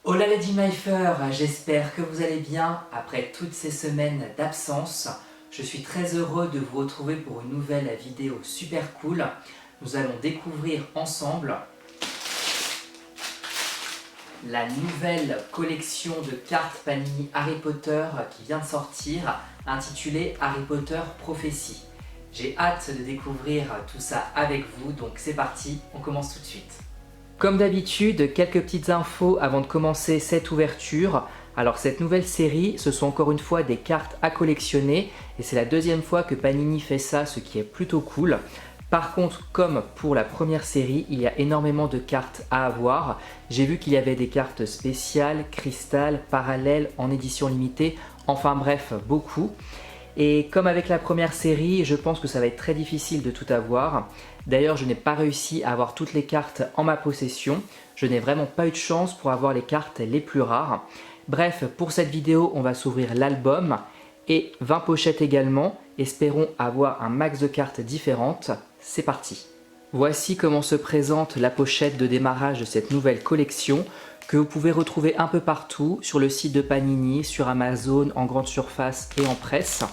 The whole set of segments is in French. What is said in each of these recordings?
Hola les Dimifers, j'espère que vous allez bien après toutes ces semaines d'absence. Je suis très heureux de vous retrouver pour une nouvelle vidéo super cool. Nous allons découvrir ensemble la nouvelle collection de cartes Panini Harry Potter qui vient de sortir, intitulée Harry Potter Prophétie. J'ai hâte de découvrir tout ça avec vous, donc c'est parti, on commence tout de suite. Comme d'habitude, quelques petites infos avant de commencer cette ouverture. Alors cette nouvelle série, ce sont encore une fois des cartes à collectionner et c'est la deuxième fois que Panini fait ça, ce qui est plutôt cool. Par contre, comme pour la première série, il y a énormément de cartes à avoir. J'ai vu qu'il y avait des cartes spéciales, cristal, parallèles, en édition limitée, enfin bref, beaucoup. Et comme avec la première série, je pense que ça va être très difficile de tout avoir. D'ailleurs, je n'ai pas réussi à avoir toutes les cartes en ma possession. Je n'ai vraiment pas eu de chance pour avoir les cartes les plus rares. Bref, pour cette vidéo, on va s'ouvrir l'album et 20 pochettes également. Espérons avoir un max de cartes différentes. C'est parti. Voici comment se présente la pochette de démarrage de cette nouvelle collection que vous pouvez retrouver un peu partout sur le site de Panini, sur Amazon, en grande surface et en presse.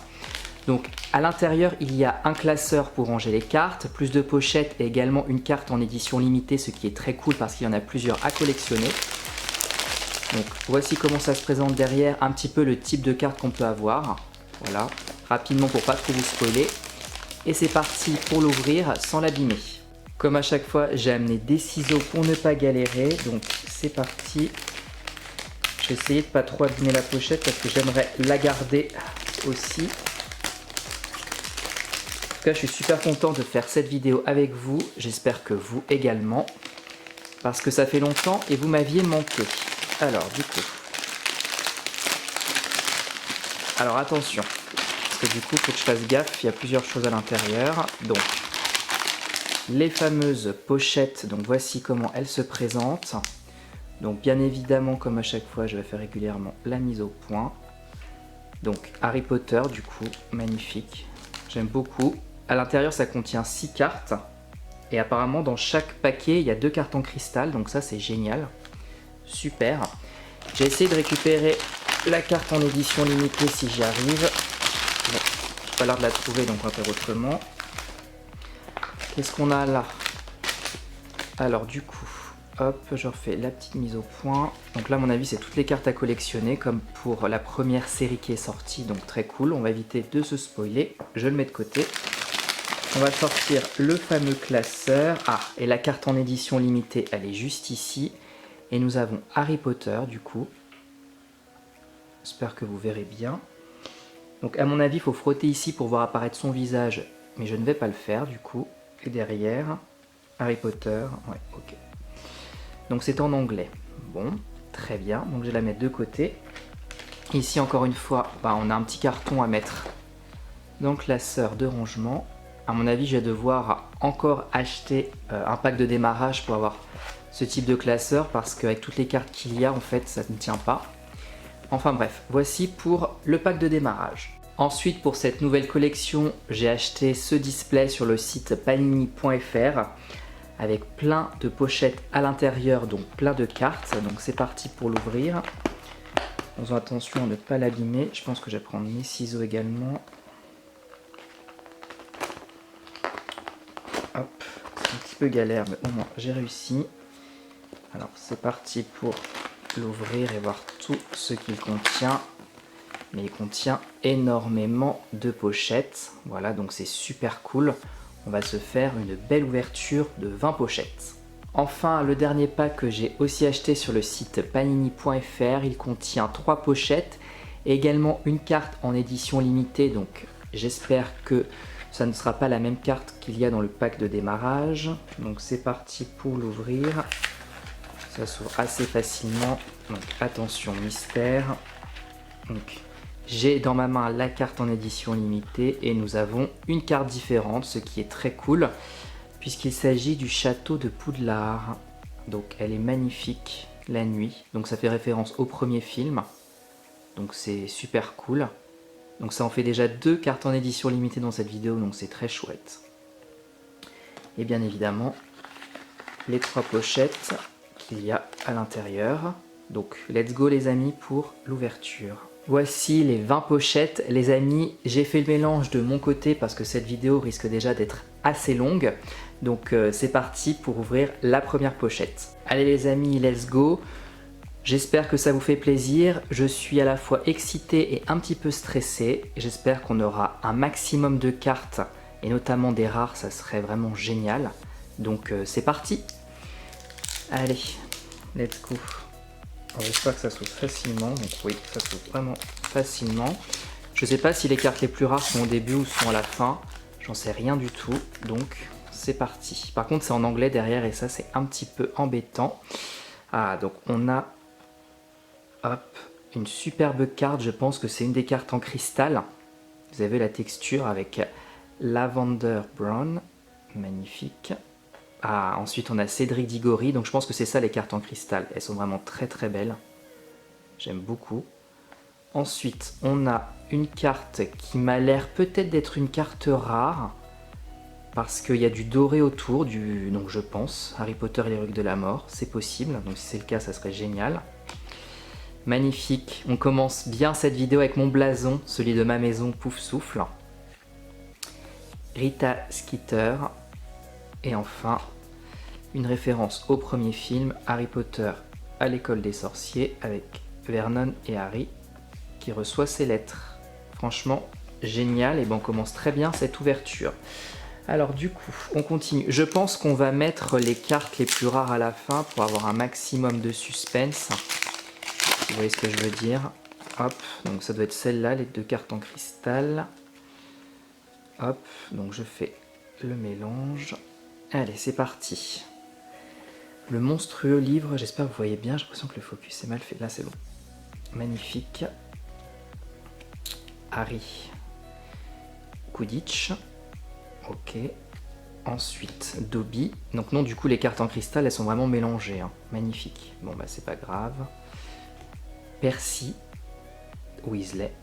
Donc à l'intérieur, il y a un classeur pour ranger les cartes, plus de pochettes et également une carte en édition limitée, ce qui est très cool parce qu'il y en a plusieurs à collectionner. Donc voici comment ça se présente derrière, un petit peu le type de carte qu'on peut avoir. Voilà, rapidement pour pas trop vous spoiler. Et c'est parti pour l'ouvrir sans l'abîmer. Comme à chaque fois, j'ai amené des ciseaux pour ne pas galérer, donc c'est parti. Je vais essayer de pas trop abîmer la pochette parce que j'aimerais la garder aussi. En tout cas, je suis super content de faire cette vidéo avec vous. J'espère que vous également. Parce que ça fait longtemps et vous m'aviez manqué. Alors, du coup. Alors, attention. Parce que du coup, il faut que je fasse gaffe. Il y a plusieurs choses à l'intérieur. Donc, les fameuses pochettes. Donc, voici comment elles se présentent. Donc, bien évidemment, comme à chaque fois, je vais faire régulièrement la mise au point. Donc, Harry Potter, du coup, magnifique. J'aime beaucoup. À l'intérieur, ça contient 6 cartes. Et apparemment, dans chaque paquet, il y a 2 cartes en cristal. Donc ça, c'est génial. Super. J'ai essayé de récupérer la carte en édition limitée si j'y arrive. Bon, j'ai pas l'air de la trouver, donc on va faire autrement. Qu'est-ce qu'on a là? Alors du coup, hop, je refais la petite mise au point. Donc là, à mon avis, c'est toutes les cartes à collectionner, comme pour la première série qui est sortie. Donc très cool. On va éviter de se spoiler. Je le mets de côté. On va sortir le fameux classeur. Ah, et la carte en édition limitée, elle est juste ici. Et nous avons Harry Potter, du coup. J'espère que vous verrez bien. Donc à mon avis, il faut frotter ici pour voir apparaître son visage. Mais je ne vais pas le faire, du coup. Et derrière, Harry Potter. Ouais, ok. Donc c'est en anglais. Bon, très bien. Donc je vais la mettre de côté. Ici, encore une fois, on a un petit carton à mettre dans le classeur de rangement. À mon avis, je vais devoir encore acheter un pack de démarrage pour avoir ce type de classeur parce qu'avec toutes les cartes qu'il y a, en fait, ça ne tient pas. Enfin bref, voici pour le pack de démarrage. Ensuite, pour cette nouvelle collection, j'ai acheté ce display sur le site panini.fr avec plein de pochettes à l'intérieur, donc plein de cartes. Donc c'est parti pour l'ouvrir. Faisons attention à ne pas l'abîmer. Je pense que je vais prendre mes ciseaux également. Hop, c'est un petit peu galère, mais au moins j'ai réussi. Alors c'est parti pour l'ouvrir et voir tout ce qu'il contient. Mais il contient énormément de pochettes. Voilà, donc c'est super cool. On va se faire une belle ouverture de 20 pochettes. Enfin, le dernier pack que j'ai aussi acheté sur le site panini.fr, il contient 3 pochettes et également une carte en édition limitée. Donc j'espère que ça ne sera pas la même carte qu'il y a dans le pack de démarrage. Donc c'est parti pour l'ouvrir. Ça s'ouvre assez facilement. Donc attention, mystère. Donc j'ai dans ma main la carte en édition limitée et nous avons une carte différente, ce qui est très cool puisqu'il s'agit du château de Poudlard. Donc elle est magnifique la nuit. Donc ça fait référence au premier film. Donc c'est super cool. Donc ça en fait déjà 2 cartes en édition limitée dans cette vidéo, donc c'est très chouette. Et bien évidemment, les 3 pochettes qu'il y a à l'intérieur. Donc let's go les amis pour l'ouverture. Voici les 20 pochettes. Les amis, j'ai fait le mélange de mon côté parce que cette vidéo risque déjà d'être assez longue. Donc c'est parti pour ouvrir la première pochette. Allez les amis, let's go. J'espère que ça vous fait plaisir. Je suis à la fois excité et un petit peu stressé. J'espère qu'on aura un maximum de cartes et notamment des rares, ça serait vraiment génial. Donc c'est parti. Allez, let's go. J'espère que ça s'ouvre facilement. Donc oui, ça s'ouvre vraiment facilement. Je sais pas si les cartes les plus rares sont au début ou sont à la fin. J'en sais rien du tout. Donc c'est parti. Par contre c'est en anglais derrière et ça c'est un petit peu embêtant. Ah donc on a une superbe carte. Je pense que c'est une des cartes en cristal. Vous avez la texture avec Lavender Brown. Magnifique. Ah, ensuite on a Cédric Diggory, donc je pense que c'est ça les cartes en cristal. Elles sont vraiment très très belles. J'aime beaucoup. Ensuite, on a une carte qui m'a l'air peut-être d'être une carte rare. Parce qu'il y a du doré autour, donc je pense, Harry Potter et les Reliques de la Mort, c'est possible. Donc si c'est le cas, ça serait génial. Magnifique. On commence bien cette vidéo avec mon blason, celui de ma maison Pouf Souffle. Rita Skeeter. Et enfin, une référence au premier film, Harry Potter à l'école des sorciers, avec Vernon et Harry qui reçoit ses lettres. Franchement, génial, et ben on commence très bien cette ouverture. Alors du coup, on continue. Je pense qu'on va mettre les cartes les plus rares à la fin pour avoir un maximum de suspense. Vous voyez ce que je veux dire? Hop, donc ça doit être celle-là, les deux cartes en cristal. Hop, donc je fais le mélange. Allez, c'est parti. Le monstrueux livre, j'espère que vous voyez bien, j'ai l'impression que le focus est mal fait. Là, c'est bon. Magnifique. Harry. Quidditch. Ok. Ensuite, Dobby. Donc non, du coup, les cartes en cristal, elles sont vraiment mélangées. Hein. Magnifique. Bon, bah, c'est pas grave. Percy. Weasley.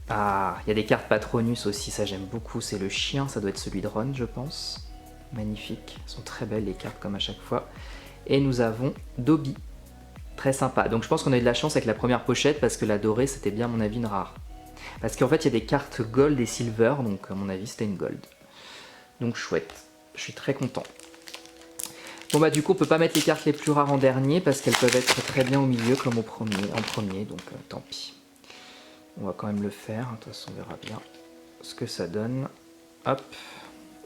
Ah, il y a des cartes Patronus aussi, ça j'aime beaucoup. C'est le chien, ça doit être celui de Ron, je pense. Magnifique, elles sont très belles les cartes comme à chaque fois. Et nous avons Dobby, très sympa. Donc je pense qu'on a eu de la chance avec la première pochette parce que la dorée c'était bien à mon avis une rare. Parce qu'en fait il y a des cartes gold et silver, donc à mon avis c'était une gold. Donc chouette, je suis très content. Bon bah du coup on peut pas mettre les cartes les plus rares en dernier parce qu'elles peuvent être très bien au milieu comme en premier, donc tant pis. On va quand même le faire, de toute façon on verra bien ce que ça donne. Hop.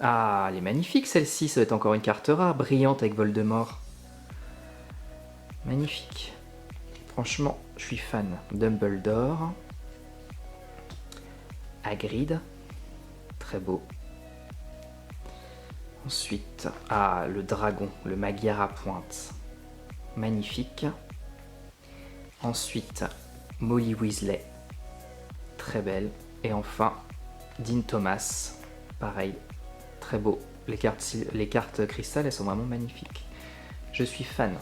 Ah, elle est magnifique celle-ci, ça va être encore une carte rare, brillante avec Voldemort. Magnifique. Franchement, je suis fan. Dumbledore. Hagrid. Très beau. Ensuite, le dragon, le Magyar à pointe. Magnifique. Ensuite, Molly Weasley. Très belle. Et enfin, Dean Thomas. Pareil. Très beau. Les cartes cristal, elles sont vraiment magnifiques. Je suis fan.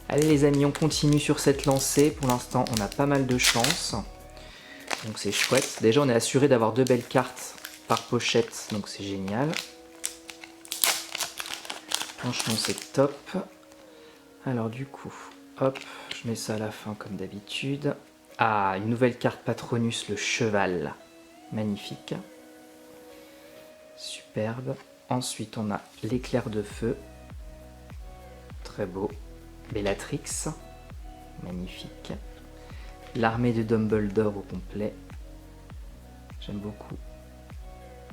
Allez les amis, on continue sur cette lancée. Pour l'instant, on a pas mal de chance. Donc c'est chouette. Déjà, on est assuré d'avoir 2 belles cartes par pochette. Donc c'est génial. Franchement, c'est top. Alors du coup, hop, je mets ça à la fin comme d'habitude. Ah, une nouvelle carte Patronus, le cheval. Magnifique. Superbe. Ensuite, on a l'éclair de feu. Très beau. Bellatrix. Magnifique. L'armée de Dumbledore au complet. J'aime beaucoup.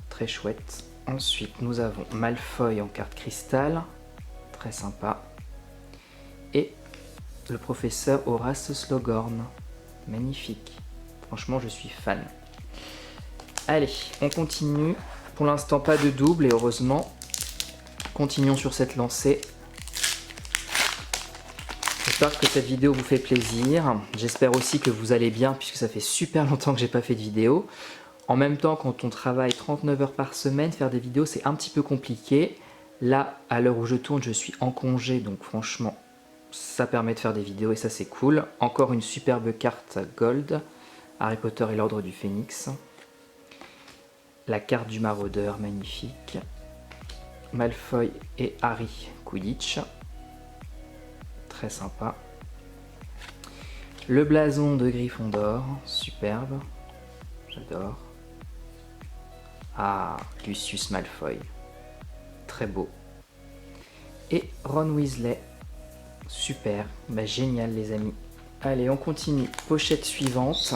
Très chouette. Ensuite, nous avons Malfoy en carte cristal. Très sympa. Et le professeur Horace Slughorn. Magnifique. Franchement, je suis fan. Allez, on continue. Pour l'instant, pas de double et heureusement. Continuons sur cette lancée. J'espère que cette vidéo vous fait plaisir. J'espère aussi que vous allez bien puisque ça fait super longtemps que j'ai pas fait de vidéo. En même temps, quand on travaille 39 heures par semaine, faire des vidéos c'est un petit peu compliqué. Là, à l'heure où je tourne, je suis en congé, donc franchement, ça permet de faire des vidéos et ça c'est cool. Encore une superbe carte Gold, Harry Potter et l'Ordre du Phénix. La carte du maraudeur, magnifique. Malfoy et Harry Quidditch. Très sympa. Le blason de Gryffondor, superbe. J'adore. Ah, Lucius Malfoy. Très beau. Et Ron Weasley. Super. Bah, génial, les amis. Allez, on continue. Pochette suivante.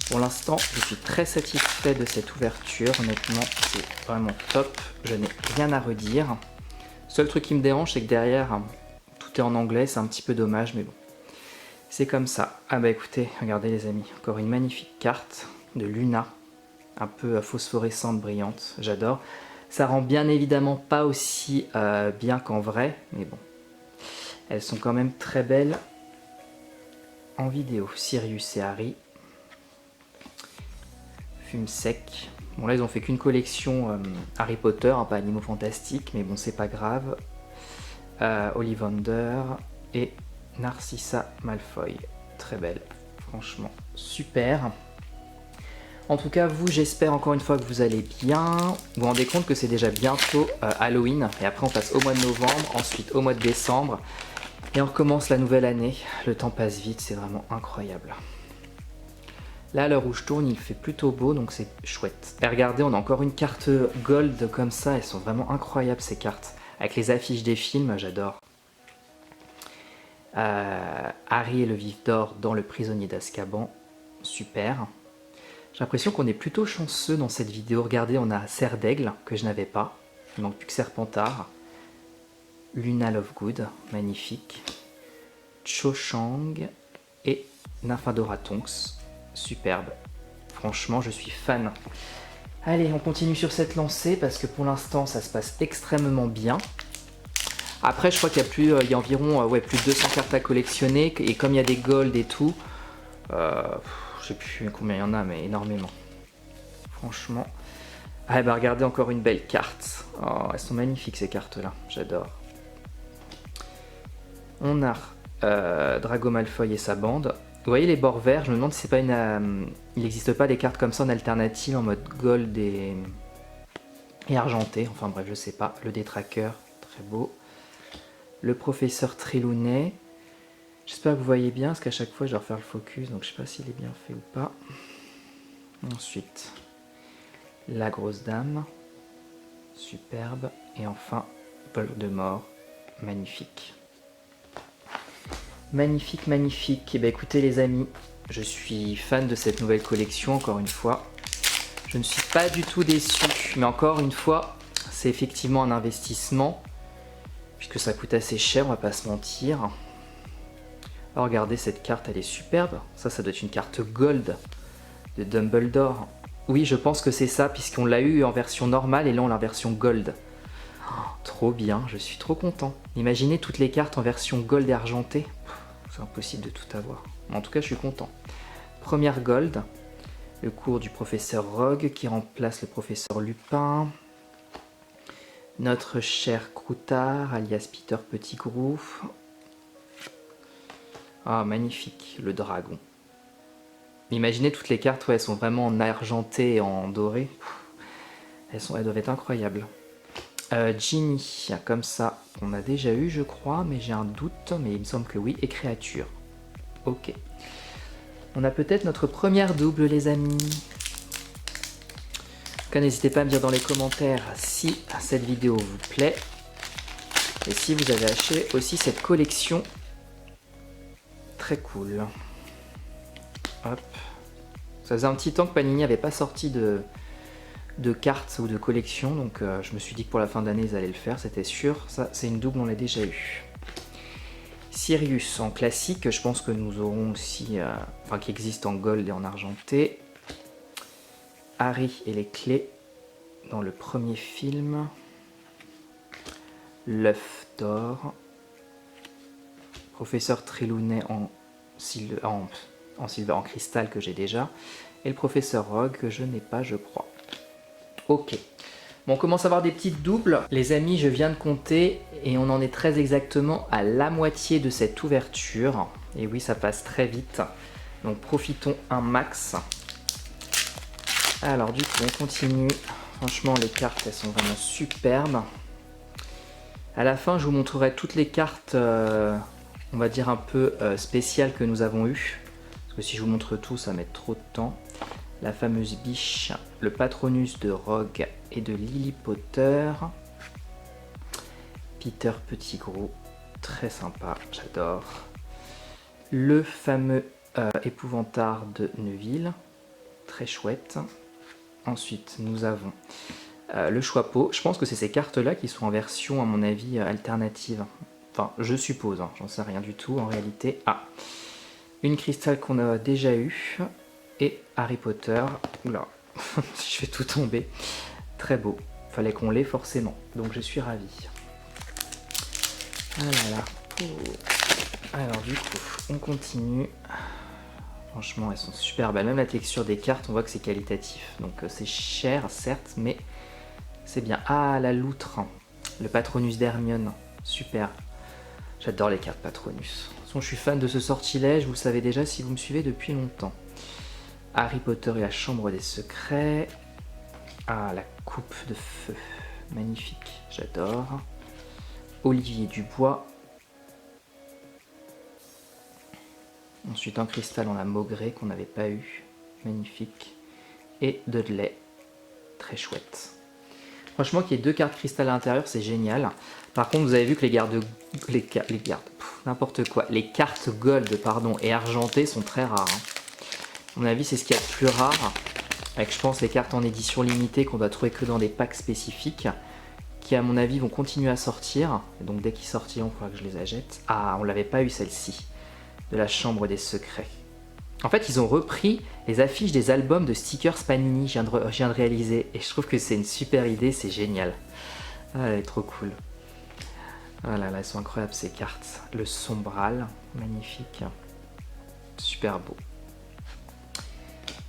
Pour l'instant, je suis très satisfait de cette ouverture. Honnêtement, c'est vraiment top. Je n'ai rien à redire. Seul truc qui me dérange, c'est que derrière, tout est en anglais. C'est un petit peu dommage, mais bon. C'est comme ça. Ah bah écoutez, regardez les amis. Encore une magnifique carte de Luna. Un peu phosphorescente, brillante. J'adore. Ça rend bien évidemment pas aussi bien qu'en vrai. Mais bon. Elles sont quand même très belles en vidéo. Sirius et Harry. Fume sec. Bon là ils ont fait qu'une collection Harry Potter, pas Animaux Fantastiques, mais bon c'est pas grave. Ollivander et Narcissa Malfoy. Très belle, franchement super. En tout cas vous, j'espère encore une fois que vous allez bien. Vous vous rendez compte que c'est déjà bientôt Halloween, et après on passe au mois de novembre, ensuite au mois de décembre, et on recommence la nouvelle année. Le temps passe vite, c'est vraiment incroyable. Là, à l'heure où je tourne, il fait plutôt beau, donc c'est chouette. Et regardez, on a encore une carte gold comme ça. Elles sont vraiment incroyables, ces cartes. Avec les affiches des films, j'adore. Harry et le Vif d'Or dans Le Prisonnier d'Azkaban. Super. J'ai l'impression qu'on est plutôt chanceux dans cette vidéo. Regardez, on a Serre d'Aigle, que je n'avais pas. Il manque plus que Serpentard. Luna Lovegood, magnifique. Cho Chang et Nymphadora Tonks. Superbe. Franchement, je suis fan. Allez, on continue sur cette lancée parce que pour l'instant, ça se passe extrêmement bien. Après, je crois qu'il y a environ plus de 200 cartes à collectionner. Et comme il y a des golds et tout, je sais plus combien il y en a, mais énormément. Franchement. Ah bah regardez, encore une belle carte. Oh, elles sont magnifiques ces cartes-là. J'adore. On a Drago Malfoy et sa bande. Vous voyez les bords verts, je me demande si c'est pas une... il n'existe pas des cartes comme ça en alternative, en mode gold et argenté. Enfin bref, je sais pas. Le détraqueur, très beau. Le professeur Trelawney. J'espère que vous voyez bien, parce qu'à chaque fois je dois refaire le focus, donc je sais pas s'il est bien fait ou pas. Ensuite, la grosse dame. Superbe. Et enfin, Voldemort. Magnifique. Magnifique, magnifique. Et bien écoutez les amis, je suis fan de cette nouvelle collection, encore une fois. Je ne suis pas du tout déçu, mais encore une fois, c'est effectivement un investissement, puisque ça coûte assez cher, on va pas se mentir. Alors regardez, cette carte, elle est superbe. Ça doit être une carte gold de Dumbledore. Oui, je pense que c'est ça, puisqu'on l'a eu en version normale, et là on l'a en version gold. Oh, trop bien, je suis trop content. Imaginez toutes les cartes en version gold et argentée. C'est impossible de tout avoir. Mais en tout cas, je suis content. Première gold. Le cours du professeur Rogue qui remplace le professeur Lupin. Notre cher Croutard, alias Peter Pettigrew. Ah, magnifique, le dragon. Imaginez toutes les cartes, elles sont vraiment en argenté et en doré. Elles doivent être incroyables. Ginny, comme ça, on a déjà eu, je crois, mais j'ai un doute, mais il me semble que oui, et créature. Ok. On a peut-être notre première double, les amis. En tout cas, n'hésitez pas à me dire dans les commentaires si cette vidéo vous plaît. Et si vous avez acheté aussi cette collection. Très cool. Hop. Ça faisait un petit temps que Panini n'avait pas sorti de cartes ou de collection, donc je me suis dit que pour la fin d'année ils allaient le faire, c'était sûr. Ça c'est une double, on l'a déjà eu. Sirius en classique, je pense que nous aurons aussi, enfin qui existe en gold et en argenté. Harry et les clés dans le premier film. L'œuf d'or. Professeur Trelawney en cristal que j'ai déjà. Et le professeur Rogue que je n'ai pas, je crois. Ok. Bon, on commence à avoir des petites doubles. Les amis, je viens de compter et on en est très exactement à la moitié de cette ouverture. Et oui, ça passe très vite. Donc profitons un max. Alors du coup, on continue. Franchement, les cartes, elles sont vraiment superbes. À la fin, je vous montrerai toutes les cartes on va dire un peu spéciales que nous avons eues. Parce que si je vous montre tout, ça va mettre trop de temps. La fameuse biche, le Patronus de Rogue et de Lily Potter. Peter Pettigrew, très sympa, j'adore. Le fameux épouvantard de Neville, très chouette. Ensuite, nous avons le Choixpeau. Je pense que c'est ces cartes-là qui sont en version, à mon avis, alternative. Enfin, je suppose, hein, j'en sais rien du tout en réalité. Ah, une cristal qu'on a déjà eue. Et Harry Potter. Oula, je fais tout tomber. Très beau. Fallait qu'on l'ait forcément. Donc je suis ravi. Ah là là. Oh. Alors du coup, on continue. Franchement, elles sont super belles. Même la texture des cartes, on voit que c'est qualitatif. Donc c'est cher, certes, mais c'est bien. Ah, la loutre. Le Patronus d'Hermione. Super. J'adore les cartes Patronus. De toute façon, je suis fan de ce sortilège. Vous le savez déjà si vous me suivez depuis longtemps. Harry Potter et la chambre des secrets. Ah, la coupe de feu. Magnifique, j'adore. Olivier Dubois. Ensuite, en cristal, on a Maugré qu'on n'avait pas eu. Magnifique. Et Dudley. Très chouette. Franchement, qu'il y ait 2 cartes cristal à l'intérieur, c'est génial. Par contre, vous avez vu que n'importe quoi. Les cartes gold, pardon, et argentées sont très rares. Hein. À mon avis, c'est ce qu'il y a de plus rare. Avec, je pense, les cartes en édition limitée qu'on doit trouver que dans des packs spécifiques. Qui, à mon avis, vont continuer à sortir. Et donc, dès qu'ils sortiront, il faudra que je les achète. Ah, on l'avait pas eu celle-ci. De la chambre des secrets. En fait, ils ont repris les affiches des albums de stickers Panini. Je viens de réaliser. Et je trouve que c'est une super idée. C'est génial. Ah, elle est trop cool. Ah là là, elles sont incroyables ces cartes. Le Sombral. Magnifique. Super beau.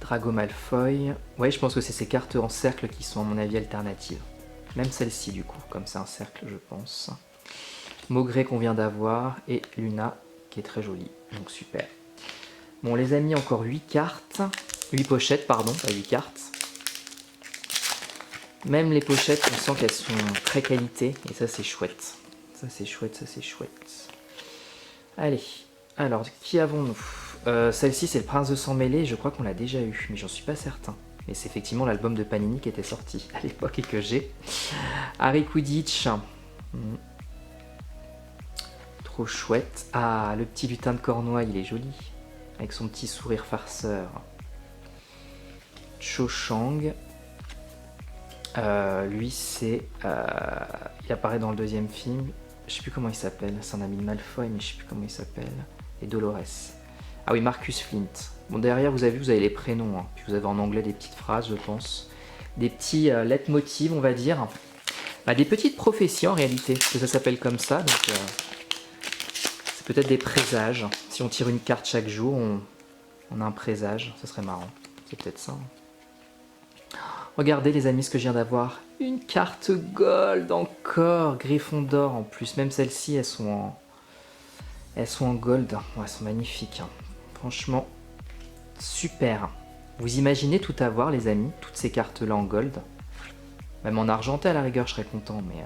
Drago Malfoy. Ouais, je pense que c'est ces cartes en cercle qui sont à mon avis alternatives. Même celle-ci du coup, comme c'est un cercle je pense. Maugré qu'on vient d'avoir et Luna qui est très jolie, donc super. Bon les amis, encore 8 cartes. 8 pochettes pardon, pas 8 cartes. Même les pochettes, on sent qu'elles sont très qualité et ça c'est chouette. Ça c'est chouette, ça c'est chouette. Allez, alors qui avons-nous? Celle-ci c'est le Prince de Sang Mêlé, je crois qu'on l'a déjà eu, mais j'en suis pas certain. Mais c'est effectivement l'album de Panini qui était sorti à l'époque et que j'ai. Harry Quidditch. Trop chouette. Ah, le petit lutin de Cornouailles, il est joli. Avec son petit sourire farceur. Cho Chang. Lui c'est... il apparaît dans le 2e film. Je sais plus comment il s'appelle. C'est un ami de Malfoy, mais je sais plus comment il s'appelle. Et Dolores. Ah oui, Marcus Flint. Bon, derrière, vous avez vu, vous avez les prénoms. Hein. Puis vous avez en anglais des petites phrases, je pense. Des petits leitmotivs, on va dire. Bah, des petites prophéties, en réalité. Parce que ça s'appelle comme ça. Donc, c'est peut-être des présages. Si on tire une carte chaque jour, on a un présage. Ça serait marrant. C'est peut-être ça. Hein. Regardez, les amis, ce que je viens d'avoir. Une carte gold encore. Gryffondor, en plus. Même celles-ci, elles sont en gold. Ouais, elles sont magnifiques. Hein. Franchement, super. Vous imaginez tout avoir, les amis, toutes ces cartes-là en gold. Même en argenté, à la rigueur, je serais content, mais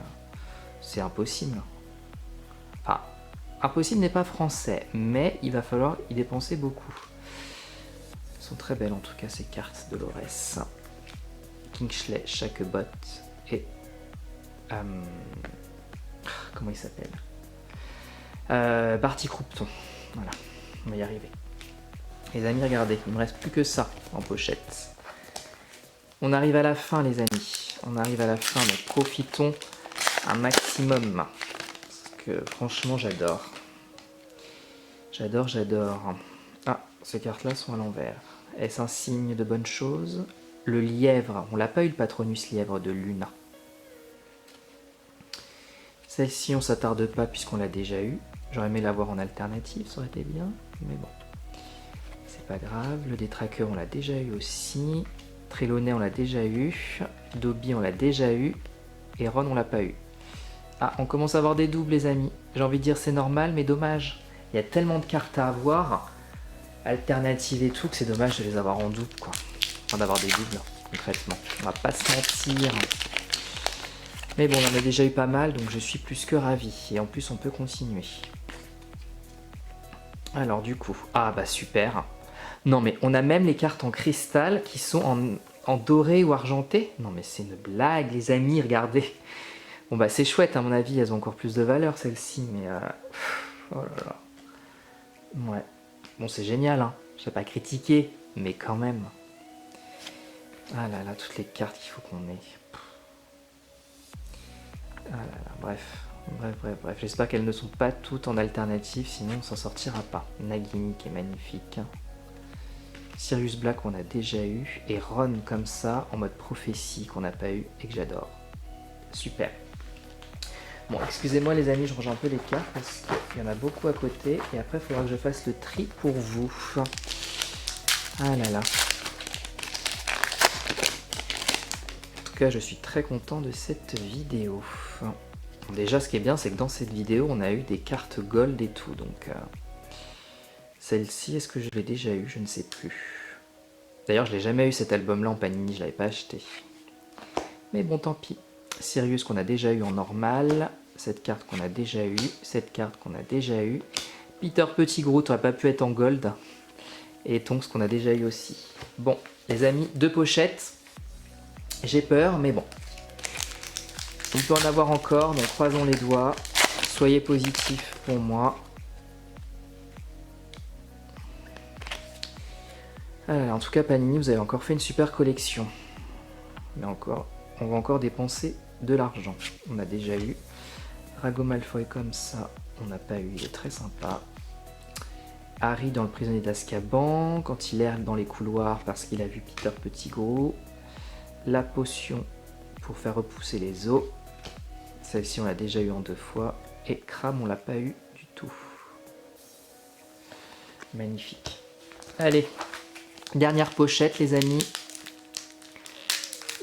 c'est impossible. Enfin, impossible n'est pas français, mais il va falloir y dépenser beaucoup. Elles sont très belles, en tout cas, ces cartes de Dolores. Kingsley, Shacklebot et... comment il s'appelle Barty Croupton. Voilà, on va y arriver. Les amis, regardez, il ne me reste plus que ça en pochette. On arrive à la fin, les amis. On arrive à la fin, donc profitons un maximum. Parce que franchement, j'adore. J'adore, j'adore. Ah, ces cartes-là sont à l'envers. Est-ce un signe de bonne chose? Le lièvre, on l'a pas eu, le Patronus lièvre de Luna. Celle-ci, on s'attarde pas puisqu'on l'a déjà eu. J'aurais aimé l'avoir en alternative, ça aurait été bien, mais bon. C'est pas grave. Le détraqueur, on l'a déjà eu aussi. Trelawney, on l'a déjà eu. Dobby, on l'a déjà eu. Et Ron, on l'a pas eu. Ah, on commence à avoir des doubles, les amis. J'ai envie de dire c'est normal, mais dommage. Il y a tellement de cartes à avoir, alternatives et tout, que c'est dommage de les avoir en double, quoi. Enfin, d'avoir des doubles, concrètement. On va pas se mentir. Mais bon, on en a déjà eu pas mal, donc je suis plus que ravi. Et en plus, on peut continuer. Alors du coup, ah bah super. Non mais on a même les cartes en cristal qui sont en doré ou argenté. Non mais c'est une blague les amis, regardez. Bon bah c'est chouette à mon avis, elles ont encore plus de valeur celles-ci, mais oh là là. Ouais. Bon c'est génial, hein. Je vais pas critiquer, mais quand même. Ah là là, toutes les cartes qu'il faut qu'on ait. Ah là là, bref. Bref. J'espère qu'elles ne sont pas toutes en alternative, sinon on s'en sortira pas. Nagini qui est magnifique. Sirius Black qu'on a déjà eu. Et Ron comme ça, en mode prophétie qu'on n'a pas eu et que j'adore. Super. Bon, excusez-moi les amis, je range un peu les cartes parce qu'il y en a beaucoup à côté. Et après, il faudra que je fasse le tri pour vous. Ah là là. En tout cas, je suis très content de cette vidéo. Déjà, ce qui est bien, c'est que dans cette vidéo, on a eu des cartes gold et tout. Donc, celle-ci, est-ce que je l'ai déjà eu? Je ne sais plus. D'ailleurs, je l'ai jamais eu cet album-là en Panini, je l'avais pas acheté. Mais bon, tant pis. Sirius qu'on a déjà eu en normal. Cette carte qu'on a déjà eu. Cette carte qu'on a déjà eu. Peter Petit Groot n'aurait pas pu être en gold. Et Tonks qu'on a déjà eu aussi. Bon, les amis, 2 pochettes. J'ai peur, mais bon. On peut en avoir encore, donc croisons les doigts. Soyez positifs pour moi. En tout cas, Panini, vous avez encore fait une super collection. Mais encore, on va encore dépenser de l'argent. On a déjà eu Drago Malfoy comme ça. On n'a pas eu, il est très sympa. Harry dans le prisonnier d'Azkaban, quand il erre dans les couloirs parce qu'il a vu Peter Pettigrew. La potion pour faire repousser les os. Celle-ci, on l'a déjà eu en 2 fois. Et Cram, on l'a pas eu du tout. Magnifique. Allez, dernière pochette, les amis.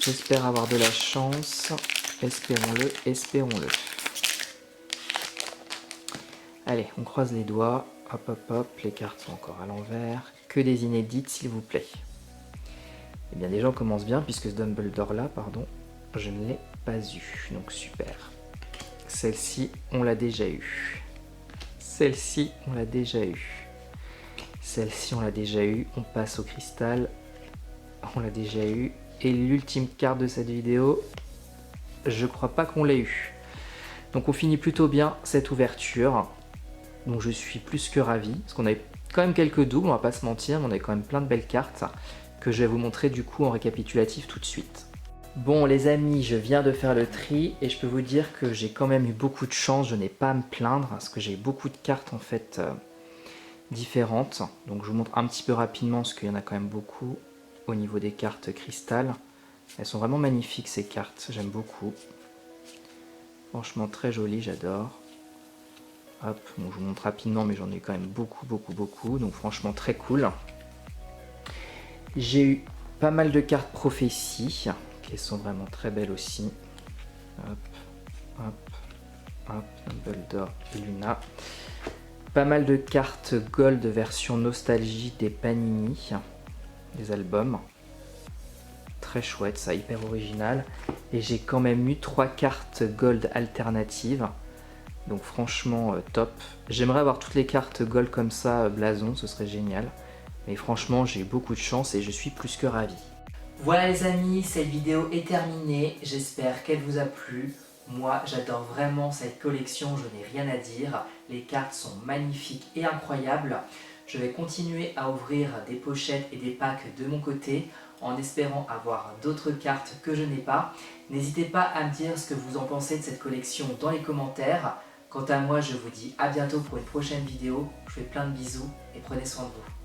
J'espère avoir de la chance. Espérons-le, espérons-le. Allez, on croise les doigts. Hop, hop, hop. Les cartes sont encore à l'envers. Que des inédites, s'il vous plaît. Eh bien, déjà, on commence bien, puisque ce Dumbledore-là, pardon, je ne l'ai pas eu. Donc, super. Celle-ci, on l'a déjà eu. Celle-ci, on l'a déjà eu. Celle-ci, on l'a déjà eu. On passe au cristal. On l'a déjà eu. Et l'ultime carte de cette vidéo, je crois pas qu'on l'ait eu. Donc, on finit plutôt bien cette ouverture. Donc, je suis plus que ravi. Parce qu'on avait quand même quelques doubles, on va pas se mentir. Mais on a quand même plein de belles cartes que je vais vous montrer du coup en récapitulatif tout de suite. Bon les amis, je viens de faire le tri et je peux vous dire que j'ai quand même eu beaucoup de chance, je n'ai pas à me plaindre parce que j'ai beaucoup de cartes en fait différentes. Donc je vous montre un petit peu rapidement parce qu'il y en a quand même beaucoup au niveau des cartes cristal. Elles sont vraiment magnifiques ces cartes, j'aime beaucoup. Franchement très jolies, j'adore. Hop, bon, je vous montre rapidement mais j'en ai quand même beaucoup, donc franchement très cool. J'ai eu pas mal de cartes prophéties. Elles sont vraiment très belles aussi. Hop, hop, hop, Dumbledore, Luna. Pas mal de cartes gold version nostalgie des Panini, des albums. Très chouette, ça, hyper original. Et j'ai quand même eu 3 cartes gold alternatives. Donc franchement, top. J'aimerais avoir toutes les cartes gold comme ça, blason, ce serait génial. Mais franchement, j'ai eu beaucoup de chance et je suis plus que ravi. Voilà les amis, cette vidéo est terminée, j'espère qu'elle vous a plu. Moi j'adore vraiment cette collection, je n'ai rien à dire. Les cartes sont magnifiques et incroyables. Je vais continuer à ouvrir des pochettes et des packs de mon côté en espérant avoir d'autres cartes que je n'ai pas. N'hésitez pas à me dire ce que vous en pensez de cette collection dans les commentaires. Quant à moi, je vous dis à bientôt pour une prochaine vidéo. Je vous fais plein de bisous et prenez soin de vous.